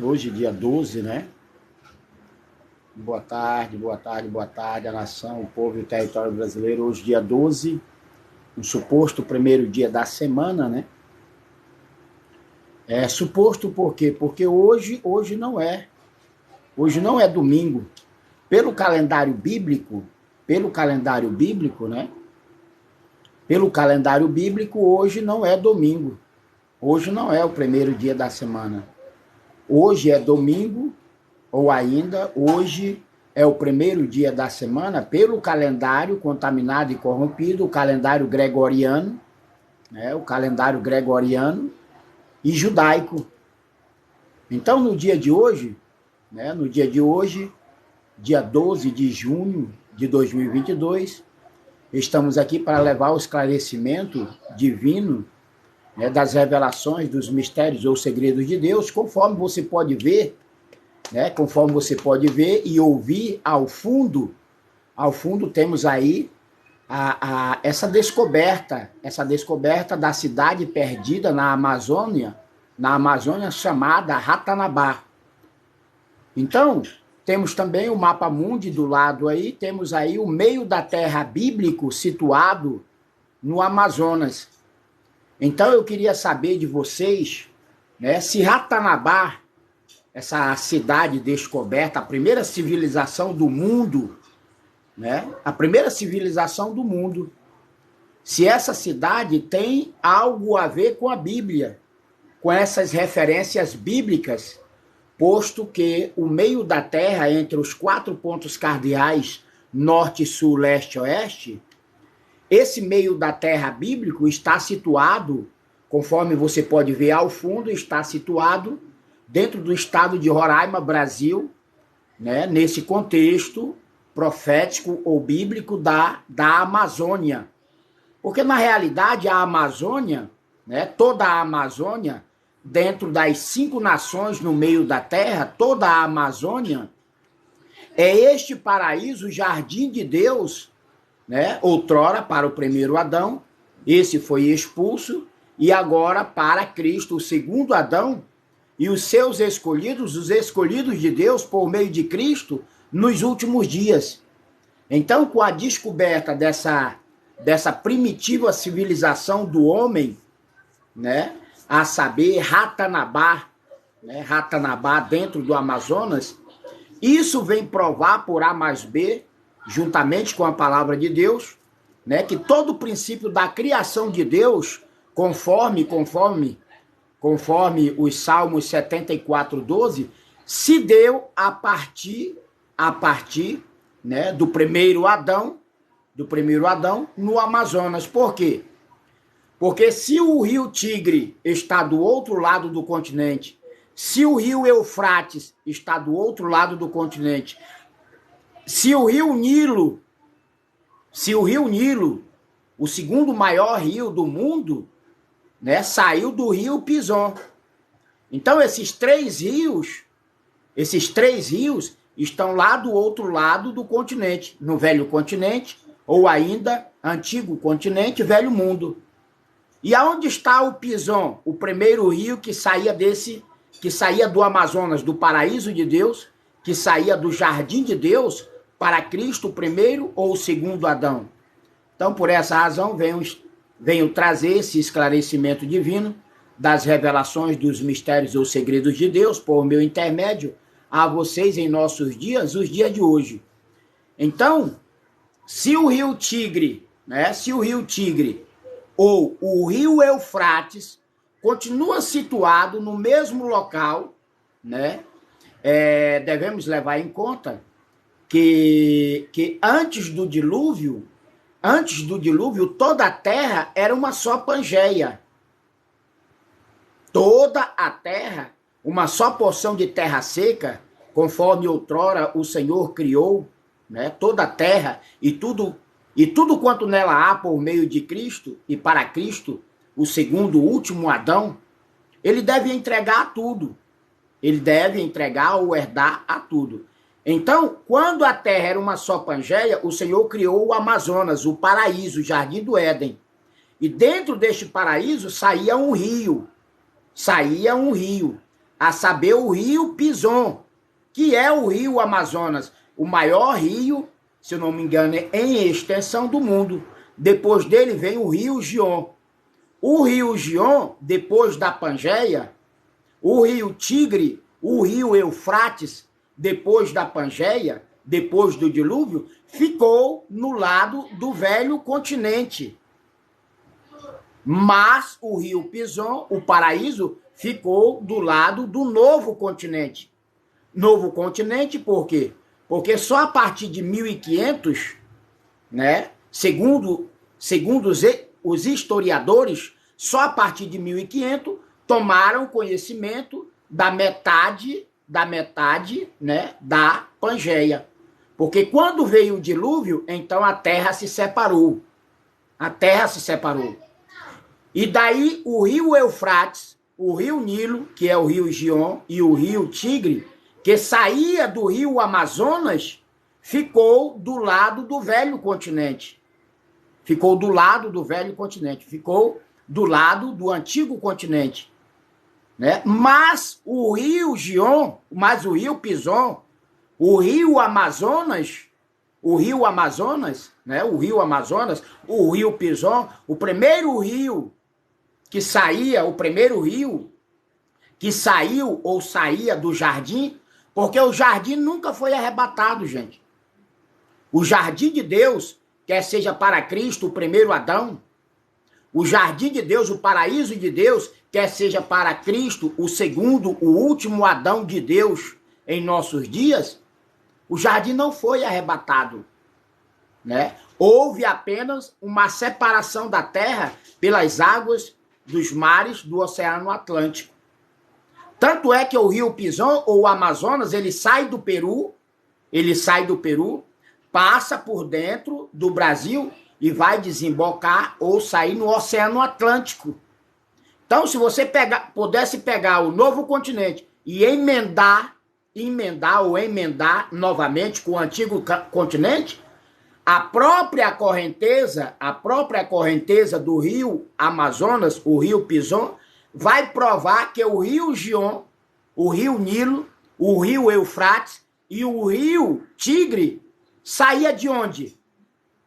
Hoje, dia 12, né? Boa tarde, boa tarde, boa tarde, a nação, o povo e o território brasileiro. Hoje, dia 12, um suposto primeiro dia da semana, né? É suposto por quê? Porque hoje não é. Hoje não é domingo. Pelo calendário bíblico, né? Pelo calendário bíblico, hoje não é domingo. Hoje não é o primeiro dia da semana. Hoje é domingo, ou ainda, hoje é o primeiro dia da semana, pelo calendário contaminado e corrompido, o calendário gregoriano, né? O calendário gregoriano e judaico. Então, no dia de hoje, né? No dia de hoje, dia 12 de junho de 2022, estamos aqui para levar o esclarecimento divino, né, das revelações, dos mistérios ou segredos de Deus, conforme você pode ver, né, conforme você pode ver e ouvir ao fundo temos aí essa descoberta da cidade perdida na Amazônia chamada Ratanabá. Então, temos também o mapa mundi do lado aí, temos aí o meio da terra bíblico situado no Amazonas. Então eu queria saber de vocês, né, se Ratanabá, essa cidade descoberta, a primeira civilização do mundo, né, a primeira civilização do mundo, se essa cidade tem algo a ver com a Bíblia, com essas referências bíblicas, posto que o meio da Terra, entre os 4 pontos cardeais, norte, sul, leste, oeste, esse meio da Terra bíblico está situado, conforme você pode ver ao fundo, está situado dentro do estado de Roraima, Brasil, né, nesse contexto profético ou bíblico da Amazônia. Porque, na realidade, a Amazônia, né, toda a Amazônia, dentro das 5 nações no meio da Terra, toda a Amazônia, é este paraíso, jardim de Deus, né, outrora para o primeiro Adão, esse foi expulso, e agora para Cristo, o segundo Adão, e os seus escolhidos, os escolhidos de Deus por meio de Cristo, nos últimos dias. Então, com a descoberta dessa primitiva civilização do homem, né, a saber, Ratanabá, né, Ratanabá dentro do Amazonas, isso vem provar por A mais B, juntamente com a palavra de Deus, né, que todo o princípio da criação de Deus, conforme os Salmos 74:12, se deu a partir, né, do primeiro Adão no Amazonas. Por quê? Porque se o rio Tigre está do outro lado do continente, se o rio Eufrates está do outro lado do continente, se o rio Nilo, o segundo maior rio do mundo, né, saiu do rio Pison. Então esses três rios estão lá do outro lado do continente, no velho continente, ou ainda antigo continente, velho mundo. E aonde está o Pison, o primeiro rio que saía do Amazonas, do paraíso de Deus, que saía do jardim de Deus para Cristo, o primeiro ou o segundo Adão? Então, por essa razão, venho trazer esse esclarecimento divino das revelações dos mistérios ou segredos de Deus, por meu intermédio, a vocês em nossos dias, os dias de hoje. Então, se o rio Tigre, né, ou o rio Eufrates continua situado no mesmo local, né, devemos levar em conta que antes do dilúvio, toda a terra era uma só Pangeia. Toda a terra, uma só porção de terra seca, conforme outrora o Senhor criou, né, toda a terra e tudo quanto nela há por meio de Cristo e para Cristo, o segundo, último Adão, ele deve entregar tudo. Ele deve entregar ou herdar a tudo. Então, quando a terra era uma só Pangeia, o Senhor criou o Amazonas, o paraíso, o jardim do Éden. E dentro deste paraíso saía um rio. a saber, o rio Pison, que é o rio Amazonas, o maior rio, se eu não me engano, em extensão do mundo. Depois dele vem o rio Gion. O rio Gion, depois da Pangeia, o rio Tigre, o rio Eufrates, depois da Pangeia, depois do dilúvio, ficou no lado do velho continente. Mas o rio Pison, o paraíso, ficou do lado do novo continente. Novo continente por quê? Porque só a partir de 1500, né, segundo os historiadores, só a partir de 1500 tomaram conhecimento da metade, né, da Pangeia. Porque quando veio o dilúvio, então a terra se separou. A terra se separou. E daí o rio Eufrates, o rio Nilo, que é o rio Gion, e o rio Tigre, que saía do rio Amazonas, ficou do lado do velho continente. Ficou do lado do velho continente. Ficou do lado do antigo continente. Né? Mas o rio Gion, mas o rio Pison, o rio Amazonas, né? O rio Pison, o primeiro rio que saía, o primeiro rio que saiu ou saía do jardim, porque o jardim nunca foi arrebatado, gente. O jardim de Deus, quer seja para Cristo o primeiro Adão, o jardim de Deus, o paraíso de Deus, quer seja para Cristo o segundo, o último Adão de Deus em nossos dias, o jardim não foi arrebatado, né? Houve apenas uma separação da terra pelas águas dos mares do Oceano Atlântico. Tanto é que o rio Pison, ou o Amazonas, ele sai do Peru, passa por dentro do Brasil e vai desembocar ou sair no Oceano Atlântico. Então, se você pudesse pegar o novo continente e emendar novamente com o antigo continente, a própria correnteza do rio Amazonas, o rio Pison, vai provar que o rio Gion, o rio Nilo, o rio Eufrates e o rio Tigre saía de onde?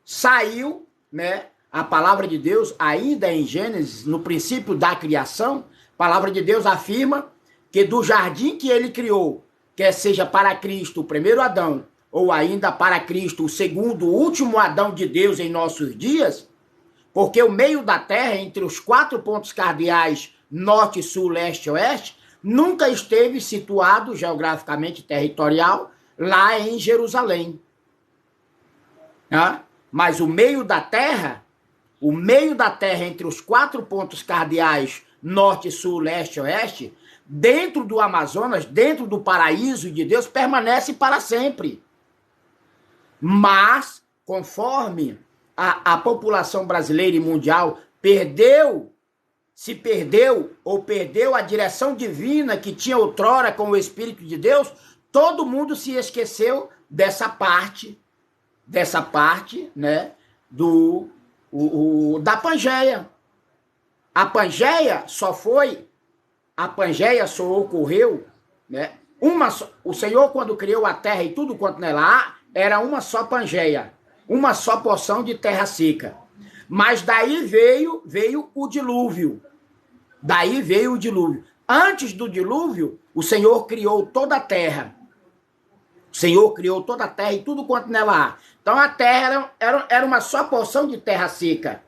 Saiu, né? A palavra de Deus, ainda em Gênesis, no princípio da criação, a palavra de Deus afirma que do jardim que ele criou, quer seja para Cristo o primeiro Adão, ou ainda para Cristo o segundo, o último Adão de Deus em nossos dias, porque o meio da terra, entre os 4 pontos cardeais, norte, sul, leste e oeste, nunca esteve situado geograficamente territorial lá em Jerusalém. Mas o meio da terra entre os 4 pontos cardeais, norte, sul, leste e oeste, dentro do Amazonas, dentro do paraíso de Deus, permanece para sempre. Mas, conforme a população brasileira e mundial perdeu a direção divina que tinha outrora com o Espírito de Deus, todo mundo se esqueceu dessa parte, né, da Pangeia. A Pangeia só ocorreu, né, o Senhor, quando criou a terra e tudo quanto nela há, era uma só Pangeia, uma só porção de terra seca. Mas daí veio o dilúvio. Antes do dilúvio, o Senhor criou toda a terra. E tudo quanto nela há. Então a terra era uma só porção de terra seca.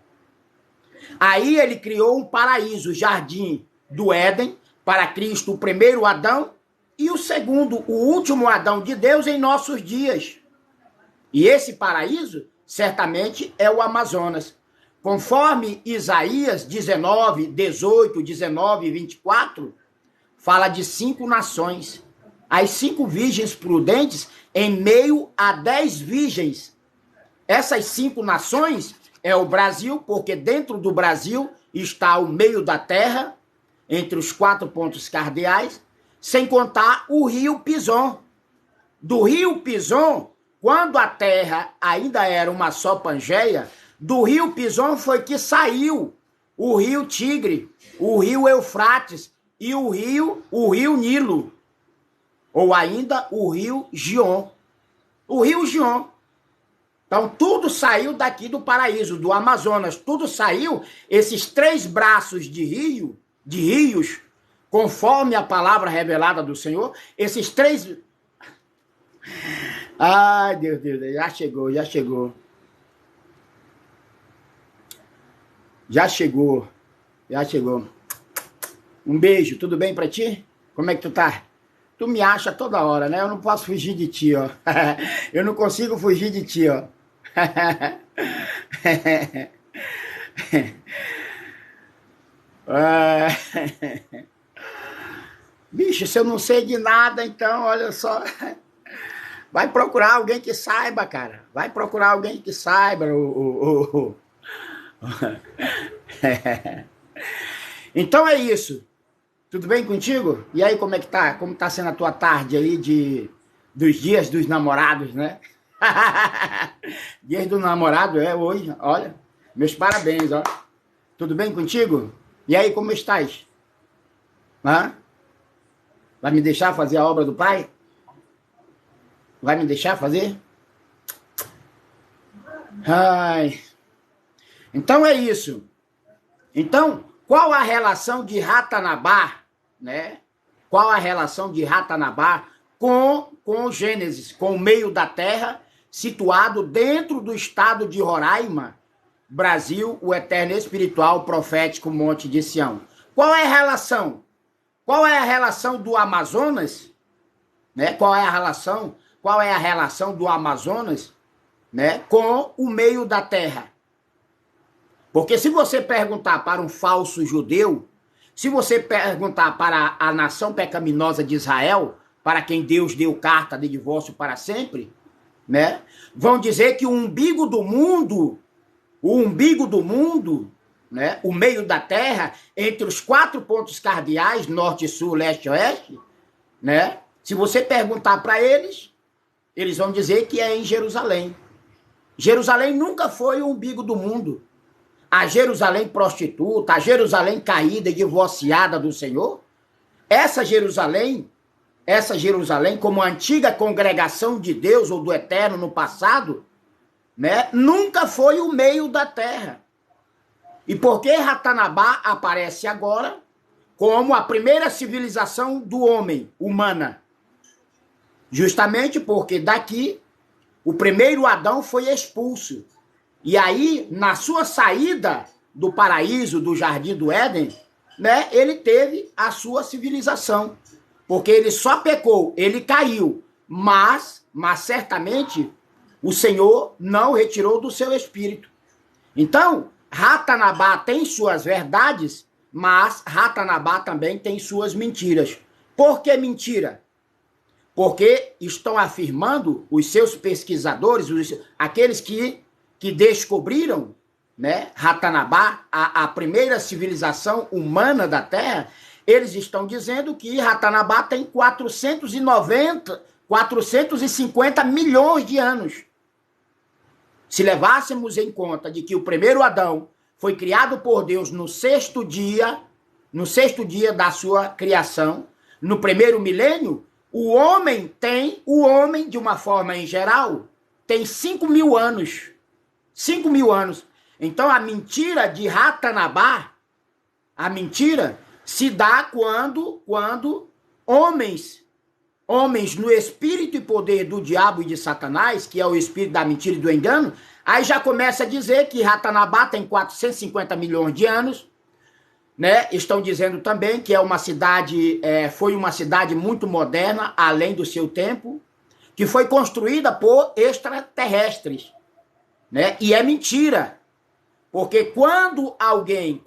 Aí ele criou um paraíso, o jardim do Éden, para Cristo, o primeiro Adão, e o segundo, o último Adão de Deus em nossos dias. E esse paraíso, certamente, é o Amazonas. Conforme Isaías 19, 18, 19 e 24, fala de 5 nações. As 5 virgens prudentes em meio a 10 virgens. Essas 5 nações é o Brasil, porque dentro do Brasil está o meio da terra, entre os 4 pontos cardeais, sem contar o rio Pison. Do rio Pison, quando a terra ainda era uma só Pangeia, do rio Pison foi que saiu o rio Tigre, o rio Eufrates e o rio Nilo, ou ainda o rio Gion. O rio Gion. Então, tudo saiu daqui do paraíso, do Amazonas. Tudo saiu, esses 3 braços de rios, conforme a palavra revelada do Senhor, esses 3... Ai, Deus, já chegou. Já chegou. Um beijo, tudo bem pra ti? Como é que tu tá? Tu me acha toda hora, né? Eu não posso fugir de ti, ó. Eu não consigo fugir de ti, ó. Bicho, se eu não sei de nada, então, olha só. Vai procurar alguém que saiba, cara. Vai procurar alguém que saiba. Então é isso. Tudo bem contigo? E aí, como é que tá? Como tá sendo a tua tarde aí dos dias dos namorados, né? Dias do namorado é hoje, olha. Meus parabéns, ó. Tudo bem contigo? E aí, como estás? Hã? Vai me deixar fazer a obra do Pai? Vai me deixar fazer? Ai. Então é isso. Então, qual a relação de Ratanabá, né? Qual a relação de Ratanabá com Gênesis, com o meio da terra, situado dentro do estado de Roraima, Brasil, o eterno espiritual profético Monte de Sião? Qual é a relação? Qual é a relação do Amazonas, né? Qual é a relação do Amazonas, né, com o meio da terra? Porque se você perguntar para um falso judeu, se você perguntar para a nação pecaminosa de Israel, para quem Deus deu carta de divórcio para sempre, né, vão dizer que o umbigo do mundo, né, o meio da terra, entre os 4 pontos cardeais, norte, sul, leste e oeste, né, se você perguntar para eles, eles vão dizer que é em Jerusalém. Jerusalém nunca foi o umbigo do mundo. A Jerusalém prostituta, a Jerusalém caída e divorciada do Senhor, essa Jerusalém, como antiga congregação de Deus ou do Eterno no passado, né, nunca foi o meio da terra. E por que Ratanabá aparece agora como a primeira civilização do homem, humana? Justamente porque daqui o primeiro Adão foi expulso. E aí, na sua saída do paraíso, do jardim do Éden, né, ele teve a sua civilização. Porque ele só pecou, ele caiu, mas certamente o Senhor não retirou do seu espírito. Então, Ratanabá tem suas verdades, mas Ratanabá também tem suas mentiras. Por que mentira? Porque estão afirmando os seus pesquisadores, aqueles que descobriram, né, Ratanabá, a primeira civilização humana da Terra, eles estão dizendo que Ratanabá tem 450 milhões de anos. Se levássemos em conta de que o primeiro Adão foi criado por Deus no sexto dia da sua criação, no primeiro milênio, o homem, de uma forma em geral, tem 5.000 anos. 5.000 anos. Então, a mentira de Ratanabá, a mentira se dá quando homens no espírito e poder do diabo e de Satanás, que é o espírito da mentira e do engano, aí já começa a dizer que Ratanabá tem 450 milhões de anos, né? Estão dizendo também que foi uma cidade muito moderna, além do seu tempo, que foi construída por extraterrestres, né? E é mentira, porque quando alguém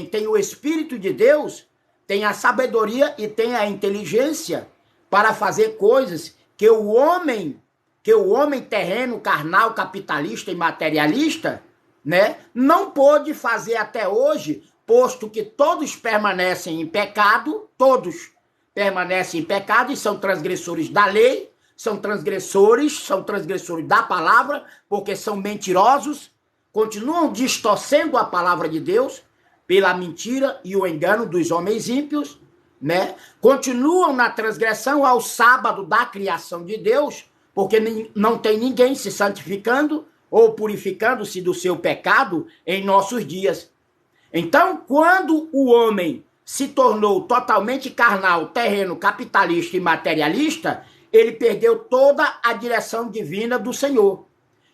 tem o Espírito de Deus, tem a sabedoria e tem a inteligência para fazer coisas que o homem terreno, carnal, capitalista e materialista, né, não pôde fazer até hoje, posto que todos permanecem em pecado, e são transgressores da lei, são transgressores da palavra, porque são mentirosos, continuam distorcendo a palavra de Deus pela mentira e o engano dos homens ímpios, né? Continuam na transgressão ao sábado da criação de Deus, porque não tem ninguém se santificando ou purificando-se do seu pecado em nossos dias. Então, quando o homem se tornou totalmente carnal, terreno, capitalista e materialista, ele perdeu toda a direção divina do Senhor.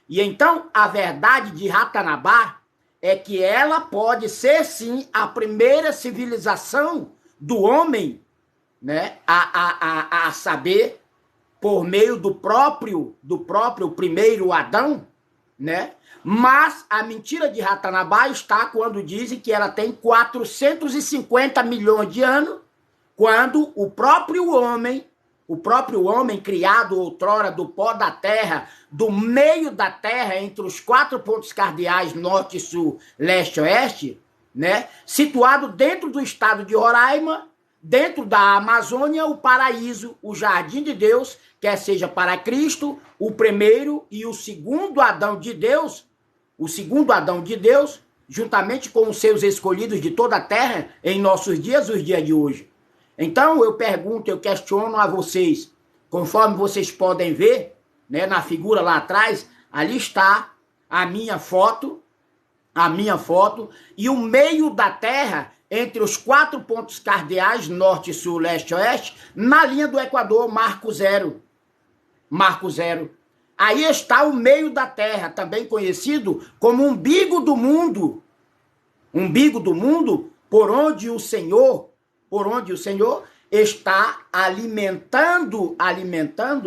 E então, a verdade de Ratanabá é que ela pode ser, sim, a primeira civilização do homem, né? A saber, por meio do próprio primeiro Adão, né? Mas a mentira de Ratanabá está quando dizem que ela tem 450 milhões de anos, quando o próprio homem criado outrora do pó da terra, do meio da terra, entre os 4 pontos cardeais, norte, sul, leste, oeste, né? Situado dentro do estado de Roraima, dentro da Amazônia, o paraíso, o jardim de Deus, quer seja para Cristo, o primeiro e o segundo Adão de Deus, juntamente com os seus escolhidos de toda a terra, em nossos dias, os dias de hoje. Então, eu pergunto, eu questiono a vocês, conforme vocês podem ver, né, na figura lá atrás, ali está a minha foto, e o meio da terra, entre os 4 pontos cardeais, norte, sul, leste, oeste, na linha do Equador, Marco Zero. Aí está o meio da terra, também conhecido como umbigo do mundo. Por onde o Senhor está alimentando,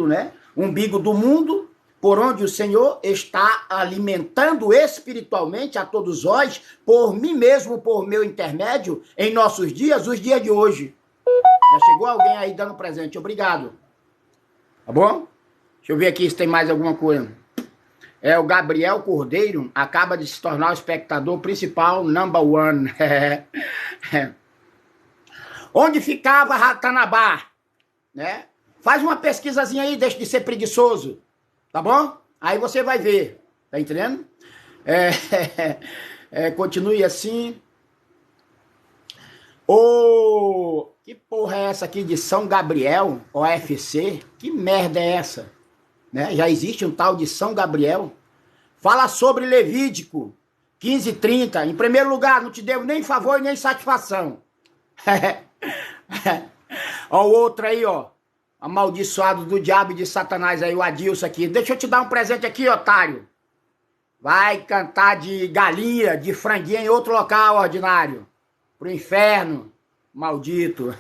né? Umbigo do mundo, por onde o Senhor está alimentando espiritualmente a todos nós, por mim mesmo, por meu intermédio, em nossos dias, os dias de hoje. Já chegou alguém aí dando presente, obrigado. Tá bom? Deixa eu ver aqui se tem mais alguma coisa. O Gabriel Cordeiro acaba de se tornar o espectador principal, number one. Onde ficava Ratanabá? Né? Faz uma pesquisazinha aí, deixa de ser preguiçoso. Tá bom? Aí você vai ver. Tá entendendo? Continue assim. Que porra é essa aqui de São Gabriel, OFC? Que merda é essa? Né? Já existe um tal de São Gabriel. Fala sobre Levítico 15:30. Em primeiro lugar, não te devo nem favor nem satisfação. Ó, o outro aí, ó. Amaldiçoado do diabo e de Satanás aí, o Adilson aqui. Deixa eu te dar um presente aqui, otário. Vai cantar de galinha, de franguinha em outro local ordinário. Pro inferno, maldito.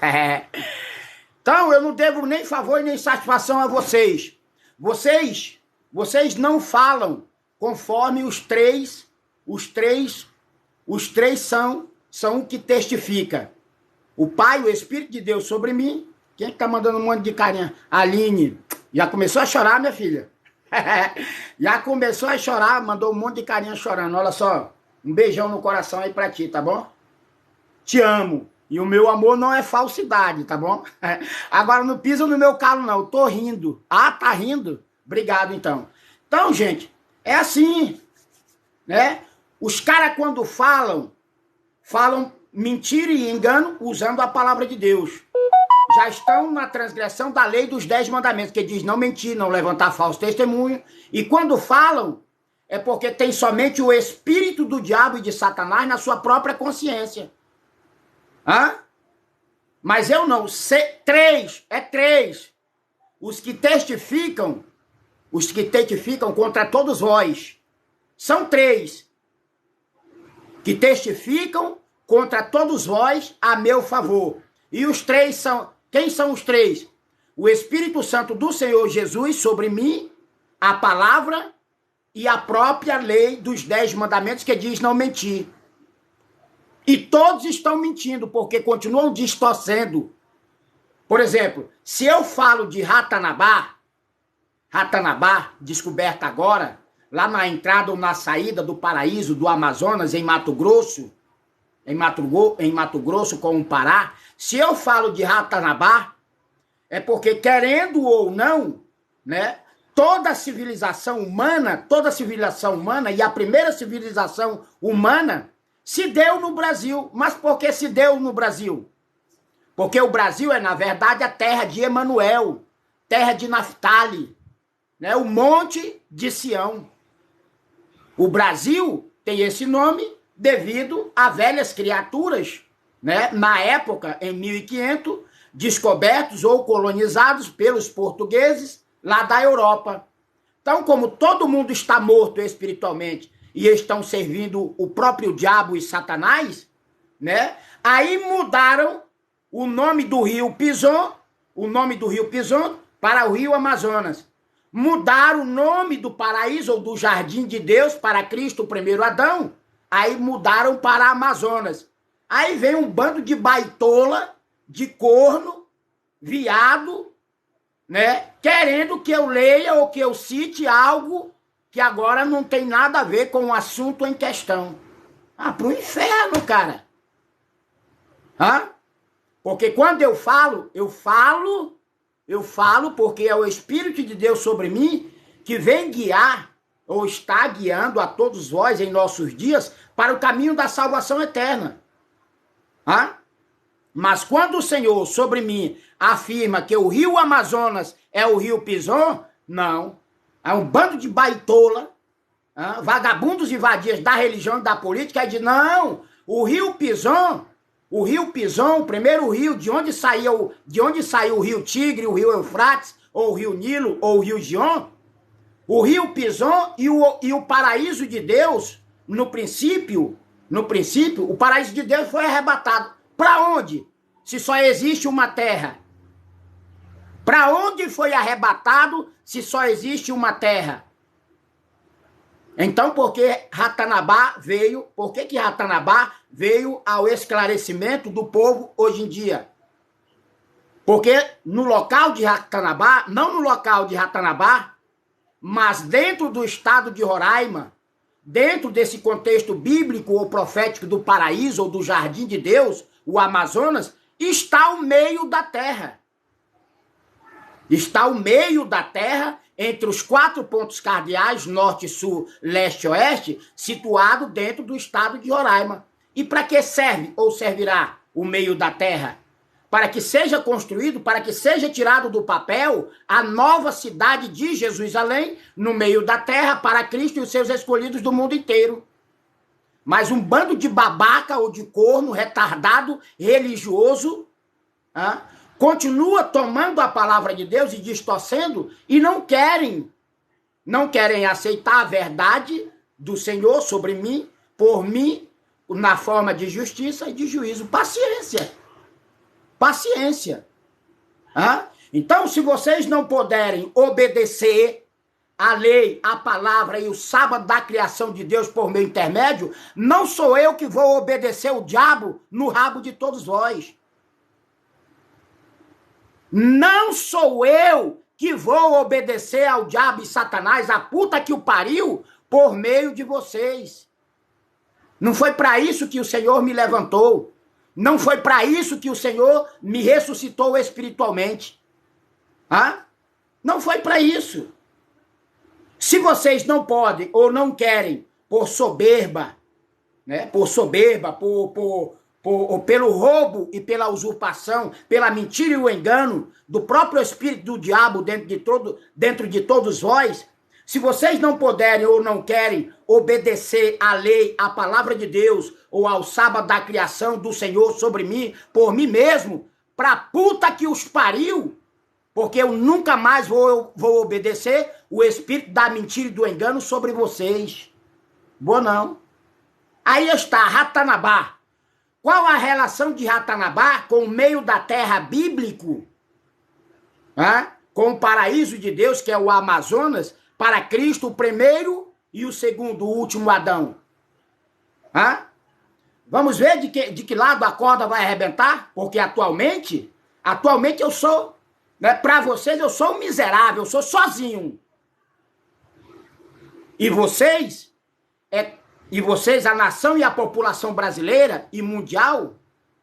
Então, eu não devo nem favor nem satisfação a vocês. Vocês não falam conforme os três são o que testifica. O Pai, o Espírito de Deus sobre mim. Quem é que tá mandando um monte de carinha? Aline. Já começou a chorar, minha filha? Já começou a chorar, mandou um monte de carinha chorando. Olha só, um beijão no coração aí pra ti, tá bom? Te amo. E o meu amor não é falsidade, tá bom? Agora não pisa no meu calo, não. Eu tô rindo. Ah, tá rindo? Obrigado, então. Então, gente, é assim, né? Os caras, quando falam mentira e engano usando a palavra de Deus. Já estão na transgressão da lei dos 10 mandamentos, que diz não mentir, não levantar falso testemunho. E quando falam, é porque tem somente o espírito do diabo e de Satanás na sua própria consciência. Mas eu não. Três. Os que testificam contra todos vós. São 3. Que testificam contra todos vós a meu favor. E os 3 são... Quem são os 3? O Espírito Santo do Senhor Jesus sobre mim, a palavra e a própria lei dos 10 mandamentos que diz não mentir. E todos estão mentindo, porque continuam distorcendo. Por exemplo, se eu falo de Ratanabá, descoberta agora, lá na entrada ou na saída do paraíso do Amazonas, em Mato Grosso, com o Pará, se eu falo de Ratanabá, é porque, querendo ou não, né, toda civilização humana, e a primeira civilização humana, se deu no Brasil. Mas por que se deu no Brasil? Porque o Brasil é, na verdade, a terra de Emanuel, terra de Naftali, né? O monte de Sião. O Brasil tem esse nome devido a velhas criaturas, né? Na época, em 1500, descobertos ou colonizados pelos portugueses lá da Europa. Então, como todo mundo está morto espiritualmente e estão servindo o próprio diabo e Satanás, né? Aí mudaram o nome do rio Pison, para o rio Amazonas. Mudaram o nome do paraíso ou do jardim de Deus para Cristo, o primeiro Adão. Aí mudaram para Amazonas. Aí vem um bando de baitola, de corno, viado, né? Querendo que eu leia ou que eu cite algo que agora não tem nada a ver com o assunto em questão. Ah, pro inferno, cara. Hã? Porque quando eu falo porque é o Espírito de Deus sobre mim que vem guiar ou está guiando a todos vós em nossos dias para o caminho da salvação eterna. Hã? Mas quando o Senhor sobre mim afirma que o rio Amazonas é o rio Pison, não. É um bando de baitola, vagabundos e vadias da religião e da política, e diz, não, o rio Pison, o primeiro rio de onde saiu o rio Tigre, o rio Eufrates, ou o rio Nilo, ou o rio Gion, o rio Pison e o paraíso de Deus, no princípio, o paraíso de Deus foi arrebatado. Para onde? Se só existe uma terra. Para onde foi arrebatado se só existe uma terra? Então, por que Ratanabá veio ao esclarecimento do povo hoje em dia? Porque no local de Ratanabá, não no local de Ratanabá, mas dentro do estado de Roraima, dentro desse contexto bíblico ou profético do paraíso ou do jardim de Deus, o Amazonas, está o meio da terra. Está o meio da terra entre os 4 pontos cardeais, norte, sul, leste e oeste, situado dentro do estado de Roraima. E para que serve ou servirá o meio da terra? Para que seja construído, para que seja tirado do papel a nova cidade de Jerusalém no meio da terra para Cristo e os seus escolhidos do mundo inteiro. Mas um bando de babaca ou de corno retardado, religioso, continua tomando a palavra de Deus e distorcendo e não querem aceitar a verdade do Senhor sobre mim, por mim, na forma de justiça e de juízo. Paciência. Então, se vocês não puderem obedecer a lei, a palavra e o sábado da criação de Deus por meu intermédio, não sou eu que vou obedecer o diabo no rabo de todos vós. Não sou eu que vou obedecer ao diabo e Satanás, a puta que o pariu, por meio de vocês. Não foi para isso que o Senhor me levantou. Não foi para isso que o Senhor me ressuscitou espiritualmente. Não foi para isso. Se vocês não podem ou não querem, por soberba, né, pelo roubo e pela usurpação, pela mentira e o engano do próprio espírito do diabo dentro de todos vós, se vocês não puderem ou não querem obedecer à lei, à palavra de Deus, ou ao sábado da criação do Senhor sobre mim, por mim mesmo, pra puta que os pariu, porque eu nunca mais vou obedecer o espírito da mentira e do engano sobre vocês. Boa não. Aí está Ratanabá. Qual a relação de Ratanabá com o meio da terra bíblico? Com o paraíso de Deus, que é o Amazonas, para Cristo, o primeiro e o segundo, o último Adão. Vamos ver de que lado a corda vai arrebentar? Porque atualmente eu sou, né, para vocês, eu sou um miserável, eu sou sozinho. E vocês, a nação e a população brasileira e mundial,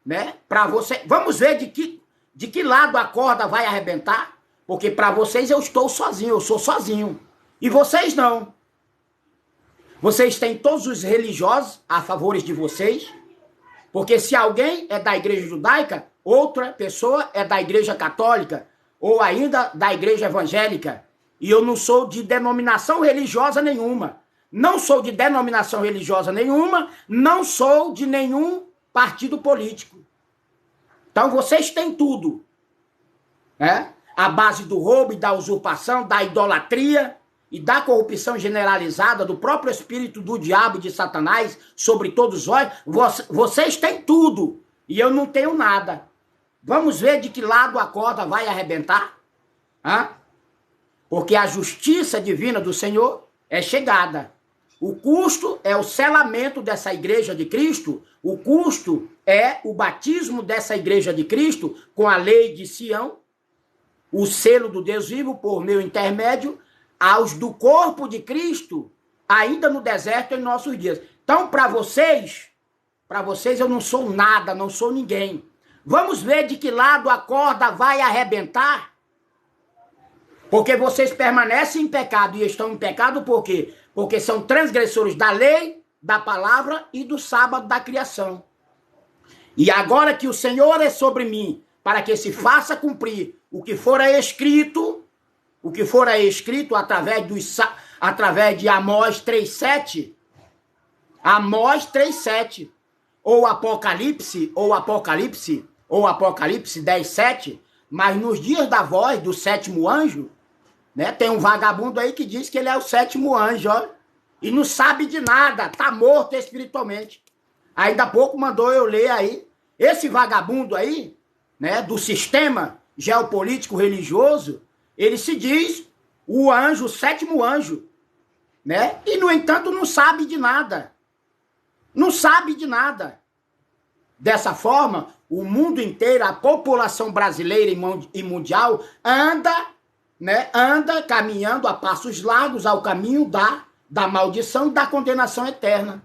né? Para vocês, vamos ver de que lado a corda vai arrebentar, porque para vocês eu estou sozinho, eu sou sozinho. E vocês não. Vocês têm todos os religiosos a favor de vocês, porque se alguém é da igreja judaica, outra pessoa é da Igreja Católica ou ainda da Igreja Evangélica. E eu não sou de denominação religiosa nenhuma. Não sou de denominação religiosa nenhuma, não sou de nenhum partido político. Então vocês têm tudo, né? A base do roubo e da usurpação, da idolatria e da corrupção generalizada do próprio espírito do diabo e de Satanás sobre todos nós, vocês têm tudo e eu não tenho nada. Vamos ver de que lado a corda vai arrebentar? Hã? Porque a justiça divina do Senhor é chegada. O custo é o selamento dessa igreja de Cristo, o custo é o batismo dessa igreja de Cristo com a lei de Sião, o selo do Deus vivo por meu intermédio, aos do corpo de Cristo, ainda no deserto em nossos dias. Então, para vocês eu não sou nada, não sou ninguém. Vamos ver de que lado a corda vai arrebentar? Porque vocês permanecem em pecado e estão em pecado por quê? Porque são transgressores da lei, da palavra e do sábado da criação. E agora que o Senhor é sobre mim, para que se faça cumprir o que fora escrito através de Amós 3:7, Amós 3:7, ou Apocalipse 10:7, mas nos dias da voz do sétimo anjo, né, tem um vagabundo aí que diz que ele é o sétimo anjo, ó, e não sabe de nada, tá morto espiritualmente. Ainda há pouco mandou eu ler aí, esse vagabundo aí, né, do sistema geopolítico religioso, ele se diz o anjo, o sétimo anjo, né, e no entanto não sabe de nada. Não sabe de nada. Dessa forma, o mundo inteiro, a população brasileira e mundial anda caminhando a passos largos ao caminho da maldição e da condenação eterna.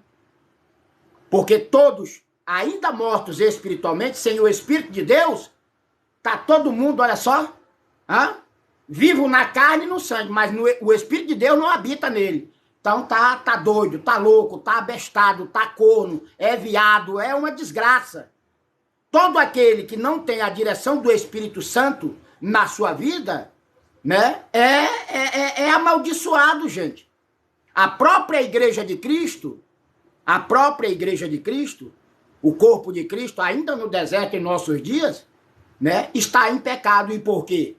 Porque todos, ainda mortos espiritualmente, sem o Espírito de Deus, tá todo mundo, olha só, vivo na carne e no sangue, mas o Espírito de Deus não habita nele. Então tá doido, tá louco, tá abestado, tá corno, é viado, é uma desgraça. Todo aquele que não tem a direção do Espírito Santo na sua vida, né, é amaldiçoado, gente. A própria igreja de Cristo, o corpo de Cristo, ainda no deserto em nossos dias, né, está em pecado. E por quê?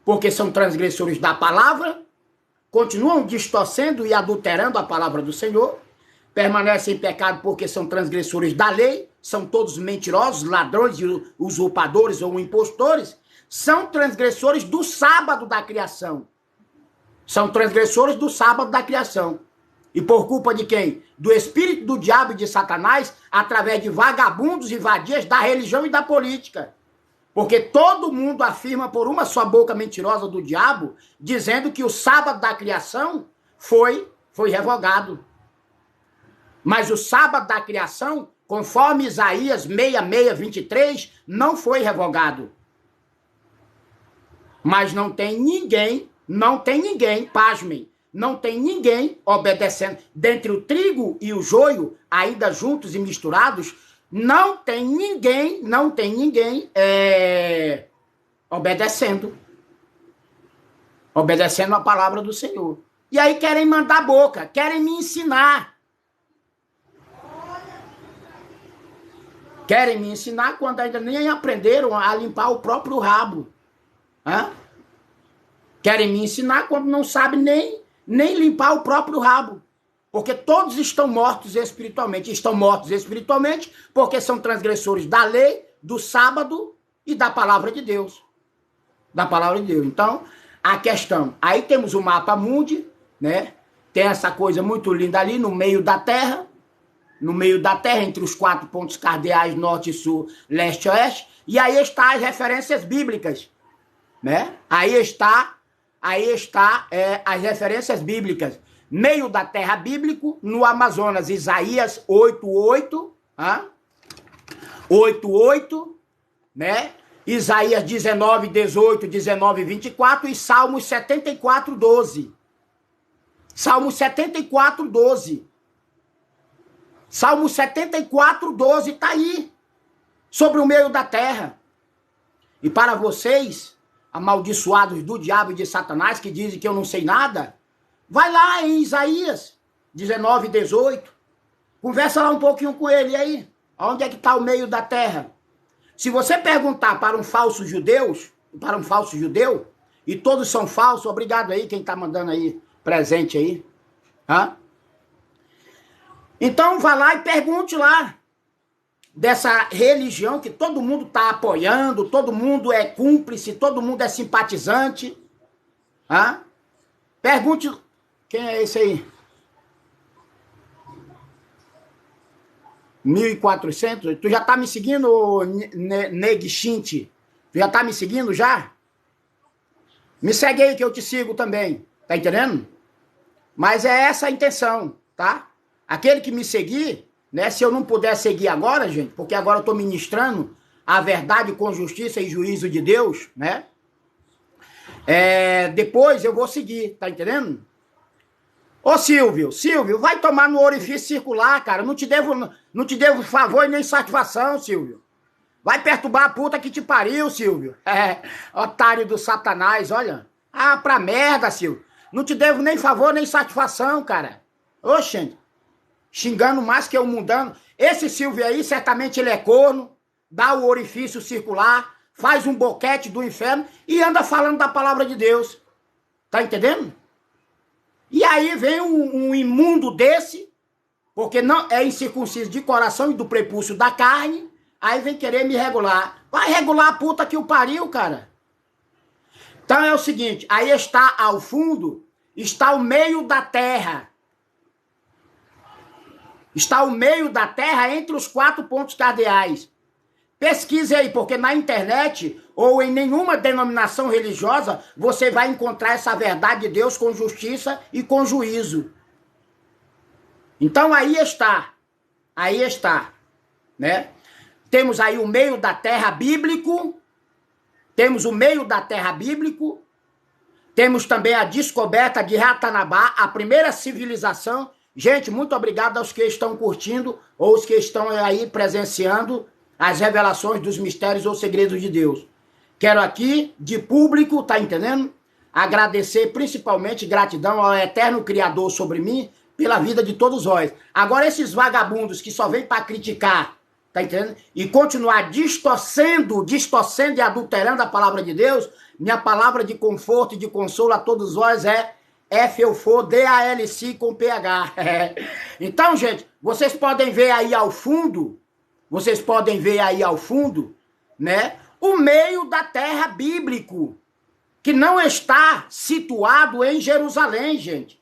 Porque são transgressores da palavra, continuam distorcendo e adulterando a palavra do Senhor, permanecem em pecado porque são transgressores da lei, são todos mentirosos, ladrões, usurpadores ou impostores, são transgressores do sábado da criação. São transgressores do sábado da criação. E por culpa de quem? Do espírito do diabo e de Satanás, através de vagabundos e vadias da religião e da política. Porque todo mundo afirma por uma só boca mentirosa do diabo, dizendo que o sábado da criação foi revogado. Mas o sábado da criação, conforme Isaías 66:23, não foi revogado. Mas não tem ninguém, pasmem, não tem ninguém obedecendo. Dentre o trigo e o joio, ainda juntos e misturados, não tem ninguém obedecendo a palavra do Senhor. E aí querem mandar boca, querem me ensinar. Querem me ensinar quando ainda nem aprenderam a limpar o próprio rabo. Querem me ensinar quando não sabem nem limpar o próprio rabo. Porque todos estão mortos espiritualmente. Estão mortos espiritualmente porque são transgressores da lei, do sábado e da palavra de Deus. Da palavra de Deus. Então, a questão... Aí temos o mapa mundi, né? Tem essa coisa muito linda ali no meio da Terra. No meio da Terra, entre os 4 pontos cardeais, norte, sul, leste e oeste. E aí está as referências bíblicas, né? Aí está as referências bíblicas. Meio da terra bíblico, no Amazonas, Isaías 8:8, 8:8, né? Isaías 19:18, 19:24 e Salmos 74:12. Salmos 74:12. Salmos 74:12 está aí, sobre o meio da terra. E para vocês, amaldiçoados do diabo e de Satanás, que dizem que eu não sei nada, vai lá em Isaías 19, 18. Conversa lá um pouquinho com ele. E aí? Onde é que está o meio da terra? Se você perguntar para um falso judeu, e todos são falsos, obrigado aí quem está mandando aí presente aí. Hã? Então vá lá e pergunte lá dessa religião que todo mundo está apoiando, todo mundo é cúmplice, todo mundo é simpatizante. Hã? Pergunte, quem é esse aí? 1.400? Tu já tá me seguindo, Neguixinte? Tu já tá me seguindo já? Me segue aí que eu te sigo também. Tá entendendo? Mas é essa a intenção, tá? Aquele que me seguir, né? Se eu não puder seguir agora, gente, porque agora eu tô ministrando a verdade com justiça e juízo de Deus, né? Depois eu vou seguir, tá entendendo? Ô Silvio, vai tomar no orifício circular, cara. Não te devo favor e nem satisfação, Silvio. Vai perturbar a puta que te pariu, Silvio. Otário do Satanás, olha. Ah, pra merda, Silvio. Não te devo nem favor nem satisfação, cara. Oxente. Xingando mais que eu mundano. Esse Silvio aí, certamente ele é corno, dá o orifício circular, faz um boquete do inferno e anda falando da palavra de Deus. Tá entendendo? E aí vem um imundo desse, porque não é incircunciso de coração e do prepúcio da carne, aí vem querer me regular. Vai regular a puta que o pariu, cara. Então é o seguinte, aí está ao fundo, está o meio da terra. Está o meio da terra entre os 4 pontos cardeais. Pesquise aí, porque na internet ou em nenhuma denominação religiosa você vai encontrar essa verdade de Deus com justiça e com juízo. Então aí está, né? Temos aí o meio da terra bíblico, temos também a descoberta de Ratanabá, a primeira civilização. Gente, muito obrigado aos que estão curtindo ou os que estão aí presenciando as revelações dos mistérios ou segredos de Deus. Quero aqui, de público, tá entendendo? Agradecer principalmente, gratidão ao eterno Criador sobre mim, pela vida de todos nós. Agora, esses vagabundos que só vêm para criticar, tá entendendo? E continuar distorcendo e adulterando a palavra de Deus, minha palavra de conforto e de consolo a todos nós é FEUFODALC com PH. Então, gente, vocês podem ver aí ao fundo, né, o meio da terra bíblico, que não está situado em Jerusalém, gente.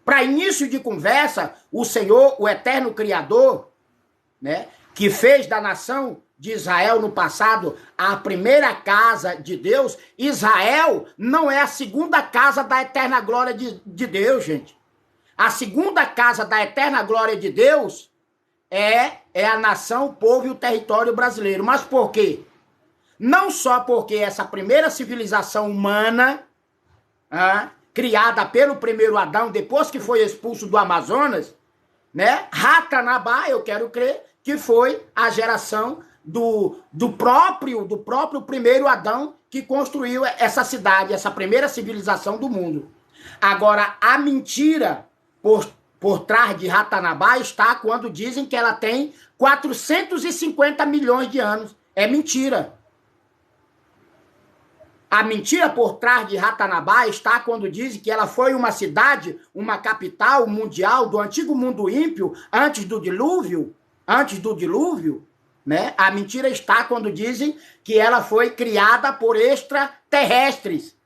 Para início de conversa, o Senhor, o eterno Criador, né, que fez da nação de Israel no passado a primeira casa de Deus, Israel não é a segunda casa da eterna glória de Deus, gente. A segunda casa da eterna glória de Deus é a nação, o povo e o território brasileiro. Mas por quê? Não só porque essa primeira civilização humana, criada pelo primeiro Adão, depois que foi expulso do Amazonas, né? Ratanabá, eu quero crer, que foi a geração do próprio primeiro Adão que construiu essa cidade, essa primeira civilização do mundo. Agora, a mentira por trás de Ratanabá está quando dizem que ela tem 450 milhões de anos. É mentira. A mentira por trás de Ratanabá está quando dizem que ela foi uma cidade, uma capital mundial do antigo mundo ímpio, antes do dilúvio, né? A mentira está quando dizem que ela foi criada por extraterrestres.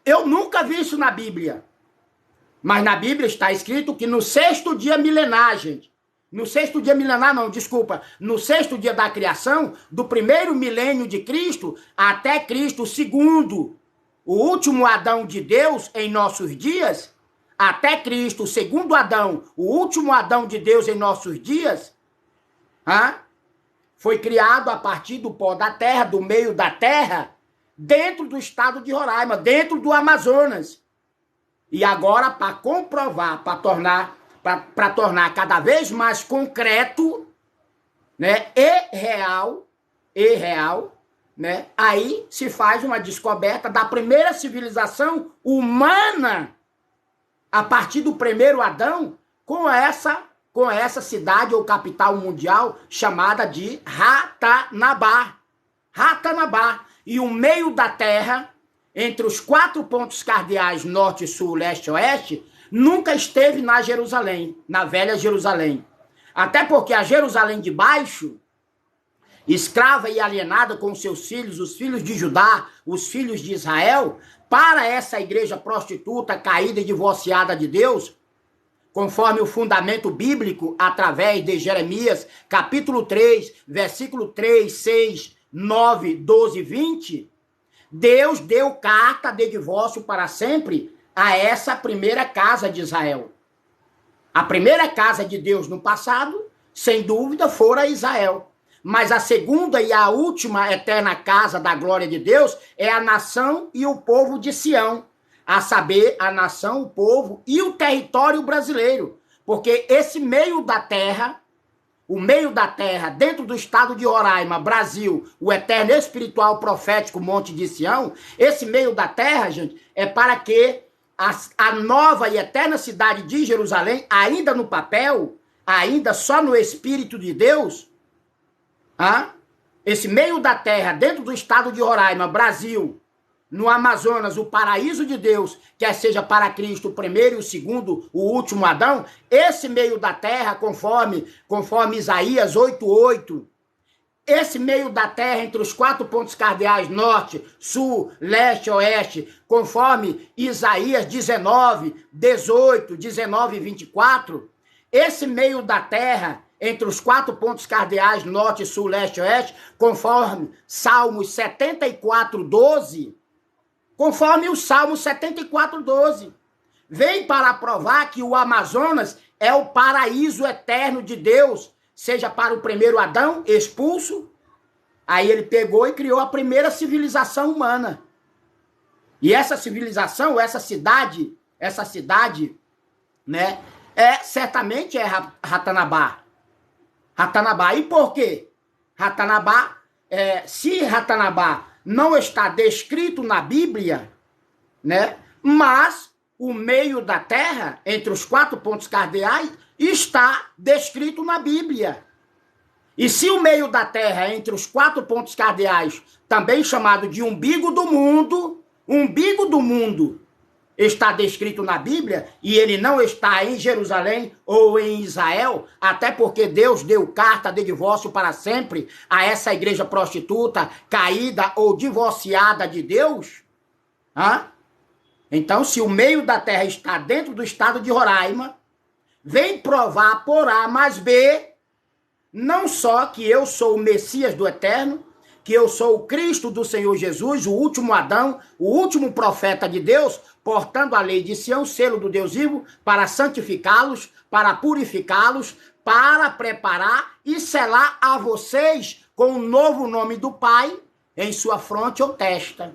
Eu nunca vi isso na Bíblia. Mas na Bíblia está escrito que no 6º dia milenar, gente. No 6º dia milenar, não, desculpa. No 6º dia da criação, do primeiro milênio de Cristo até Cristo segundo, o último Adão de Deus em nossos dias, até Cristo, o segundo Adão, o último Adão de Deus em nossos dias, foi criado a partir do pó da terra, do meio da terra, dentro do estado de Roraima, dentro do Amazonas. E agora, para comprovar, para tornar cada vez mais concreto, né, e real, né? Aí se faz uma descoberta da primeira civilização humana a partir do primeiro Adão com essa cidade ou capital mundial chamada de Ratanabá. Ratanabá. E o meio da terra, entre os 4 pontos cardeais norte, sul, leste e oeste, nunca esteve na Jerusalém, na velha Jerusalém. Até porque a Jerusalém de baixo, escrava e alienada com seus filhos, os filhos de Judá, os filhos de Israel, para essa igreja prostituta, caída e divorciada de Deus, conforme o fundamento bíblico, através de Jeremias, capítulo 3, versículo 3, 6, 9, 12 e 20, Deus deu carta de divórcio para sempre a essa primeira casa de Israel. A primeira casa de Deus no passado, sem dúvida, fora Israel. Mas a segunda e a última eterna casa da glória de Deus é a nação e o povo de Sião. A saber, a nação, o povo e o território brasileiro. Porque esse meio da terra, o meio da terra dentro do estado de Roraima, Brasil, o eterno espiritual profético Monte de Sião, esse meio da terra, gente, é para que a nova e eterna cidade de Jerusalém, ainda no papel, ainda só no Espírito de Deus, esse meio da terra, dentro do estado de Roraima, Brasil, no Amazonas, o paraíso de Deus, quer seja para Cristo o primeiro e o segundo, o último Adão, esse meio da terra, conforme Isaías 8:8, esse meio da terra entre os 4 pontos cardeais, norte, sul, leste, oeste, conforme Isaías 19, 18, 19 e 24, esse meio da terra entre os 4 pontos cardeais, norte, sul, leste, oeste, conforme Salmos 74, 12, conforme o Salmo 74, 12, vem para provar que o Amazonas é o paraíso eterno de Deus, seja para o primeiro Adão, expulso, aí ele pegou e criou a primeira civilização humana. E essa civilização, essa cidade, né, certamente é Ratanabá. Ratanabá. E por quê? Ratanabá, se Ratanabá não está descrito na Bíblia, né, mas o meio da terra, entre os 4 pontos cardeais, está descrito na Bíblia. E se o meio da terra, entre os 4 pontos cardeais, também chamado de umbigo do mundo, está descrito na Bíblia, e ele não está em Jerusalém ou em Israel, até porque Deus deu carta de divórcio para sempre a essa igreja prostituta, caída ou divorciada de Deus. Então, se o meio da terra está dentro do estado de Roraima, vem provar por A mais B, não só que eu sou o Messias do Eterno, que eu sou o Cristo do Senhor Jesus, o último Adão, o último profeta de Deus, portando a lei de Sião, selo do Deus vivo, para santificá-los, para purificá-los, para preparar e selar a vocês com o novo nome do Pai em sua fronte ou testa.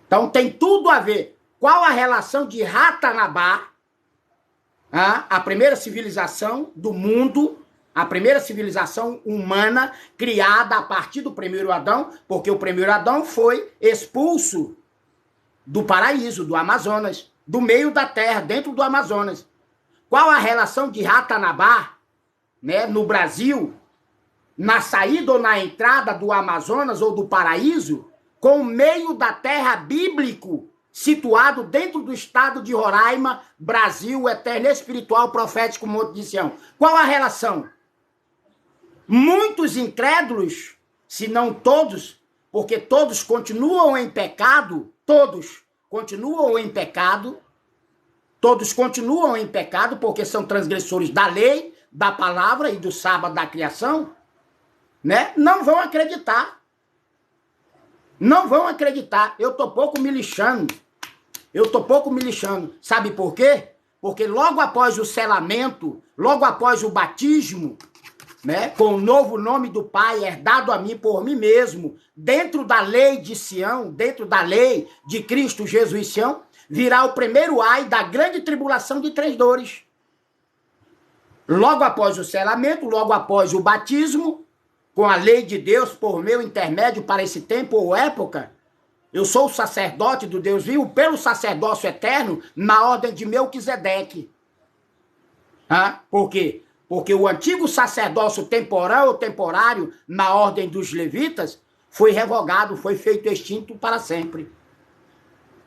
Então tem tudo a ver. Qual a relação de Ratanabá, a primeira civilização do mundo, a primeira civilização humana criada a partir do primeiro Adão, porque o primeiro Adão foi expulso do paraíso, do Amazonas, do meio da terra, dentro do Amazonas. Qual a relação de Ratanabá, né, no Brasil, na saída ou na entrada do Amazonas ou do paraíso, com o meio da terra bíblico, situado dentro do estado de Roraima, Brasil, o eterno espiritual profético Monte de Sião? Qual a relação? Muitos incrédulos, se não todos, porque todos continuam em pecado, todos continuam em pecado porque são transgressores da lei, da palavra e do sábado da criação, né? Não vão acreditar. Eu tô pouco me lixando. Sabe por quê? Porque logo após o selamento, logo após o batismo, né, com o novo nome do Pai herdado a mim por mim mesmo, dentro da lei de Sião, dentro da lei de Cristo Jesus Sião, virá o primeiro ai da grande tribulação de 3 dores. Logo após o selamento, logo após o batismo, com a lei de Deus por meu intermédio para esse tempo ou época. Eu sou o sacerdote do Deus vivo pelo sacerdócio eterno na ordem de Melquisedeque. Por quê? Porque o antigo sacerdócio temporal ou temporário na ordem dos levitas foi revogado, foi feito extinto para sempre.